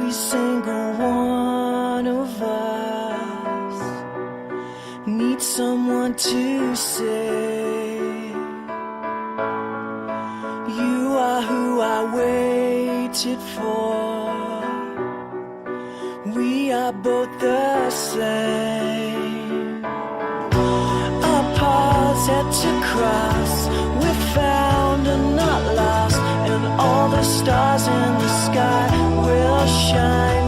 Every single one of us needs someone to say, you are who I waited for. We are both the same. Our paths had to cross. We're found and not lost, and all the stars in the sky will shine